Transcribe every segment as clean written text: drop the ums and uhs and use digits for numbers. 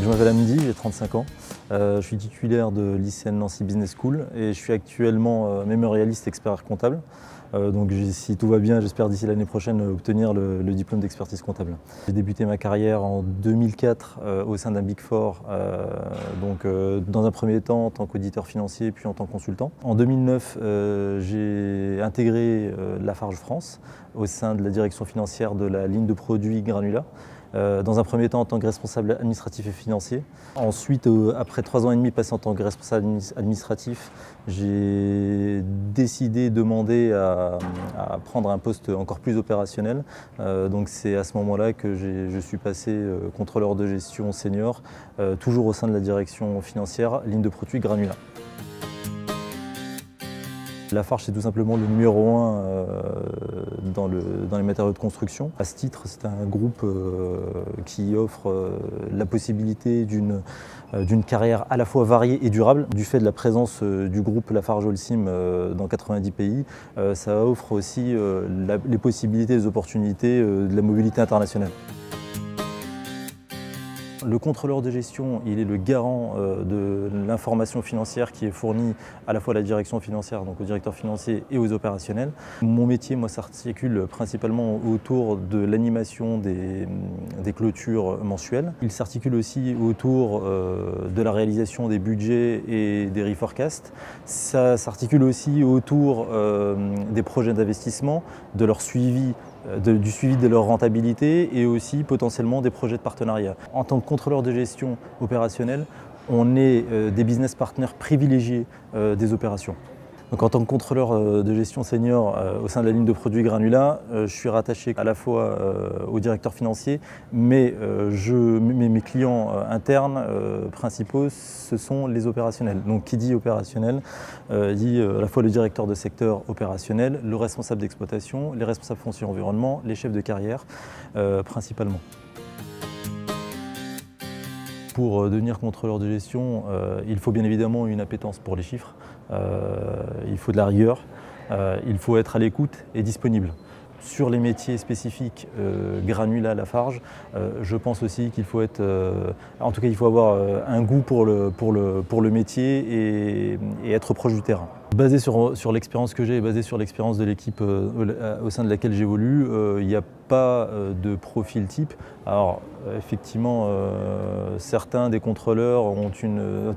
Je m'appelle Hamdi, j'ai 35 ans. Je suis titulaire de l'ICN Nancy Business School et je suis actuellement mémorialiste expert comptable. Donc si tout va bien, j'espère d'ici l'année prochaine obtenir le diplôme d'expertise comptable. J'ai débuté ma carrière en 2004 au sein d'un Big Four, dans un premier temps en tant qu'auditeur financier puis en tant que consultant. En 2009, j'ai intégré Lafarge France au sein de la direction financière de la ligne de produits Granula. Dans un premier temps en tant que responsable administratif et financier. Ensuite, après 3 ans et demi passé en tant que responsable administratif, j'ai décidé de demander à prendre un poste encore plus opérationnel. Donc c'est à ce moment-là que je suis passé contrôleur de gestion senior, toujours au sein de la direction financière, ligne de produits Granula. Lafarge, c'est tout simplement le numéro 1 dans les matériaux de construction. À ce titre, c'est un groupe qui offre la possibilité d'une carrière à la fois variée et durable. Du fait de la présence du groupe Lafarge Holcim dans 90 pays, ça offre aussi les possibilités, les opportunités de la mobilité internationale. Le contrôleur de gestion, il est le garant de l'information financière qui est fournie à la fois à la direction financière, donc au directeur financier et aux opérationnels. Mon métier, moi, s'articule principalement autour de l'animation des clôtures mensuelles. Il s'articule aussi autour de la réalisation des budgets et des reforecasts. Ça s'articule aussi autour des projets d'investissement, de leur suivi, du suivi de leur rentabilité et aussi potentiellement des projets de partenariat. En tant que contrôleur de gestion opérationnelle, on est des business partners privilégiés des opérations. Donc en tant que contrôleur de gestion senior au sein de la ligne de produits Granula, je suis rattaché à la fois au directeur financier, mais mes clients internes principaux, ce sont les opérationnels. Donc qui dit opérationnel, dit à la fois le directeur de secteur opérationnel, le responsable d'exploitation, les responsables fonciers environnement, les chefs de carrière principalement. Pour devenir contrôleur de gestion, il faut bien évidemment une appétence pour les chiffres, il faut de la rigueur, il faut être à l'écoute et disponible. Sur les métiers spécifiques Granula, Lafarge, je pense aussi qu'il faut être, en tout cas il faut avoir un goût pour le métier et être proche du terrain. Basé sur l'expérience que j'ai et basé sur l'expérience de l'équipe au sein de laquelle j'évolue, il n'y a pas de profil type. Alors effectivement, certains des contrôleurs ont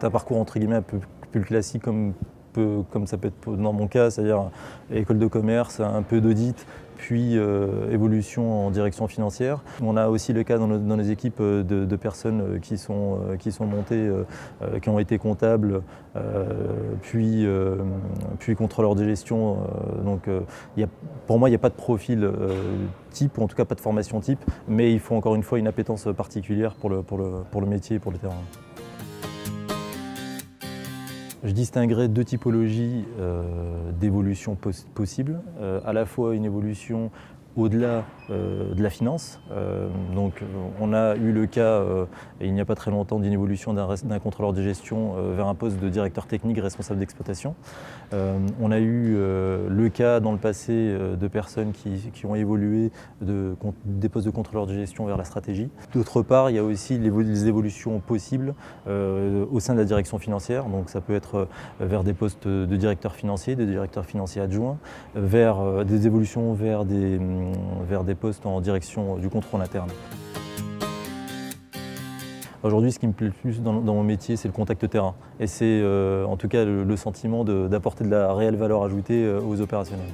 un parcours entre guillemets un peu plus classique comme ça peut être dans mon cas, c'est-à-dire école de commerce, un peu d'audit, puis évolution en direction financière. On a aussi le cas dans les équipes de personnes qui sont montées, qui ont été comptables, puis contrôleurs de gestion. Pour moi, il n'y a pas de profil type, ou en tout cas pas de formation type, mais il faut encore une fois une appétence particulière pour le métier et pour le terrain. Je distinguerai 2 typologies d'évolution possibles, à la fois une évolution au-delà de la finance. On a eu le cas, il n'y a pas très longtemps, d'une évolution d'un contrôleur de gestion vers un poste de directeur technique responsable d'exploitation. On a eu le cas dans le passé de personnes qui ont évolué des postes de contrôleur de gestion vers la stratégie. D'autre part, il y a aussi les évolutions possibles au sein de la direction financière. Donc ça peut être vers des postes de directeur financier, de directeur financier adjoint, vers des évolutions vers des postes en direction du contrôle interne. Aujourd'hui, ce qui me plaît le plus dans mon métier, c'est le contact terrain. Et c'est en tout cas le sentiment d'apporter de la réelle valeur ajoutée aux opérationnels.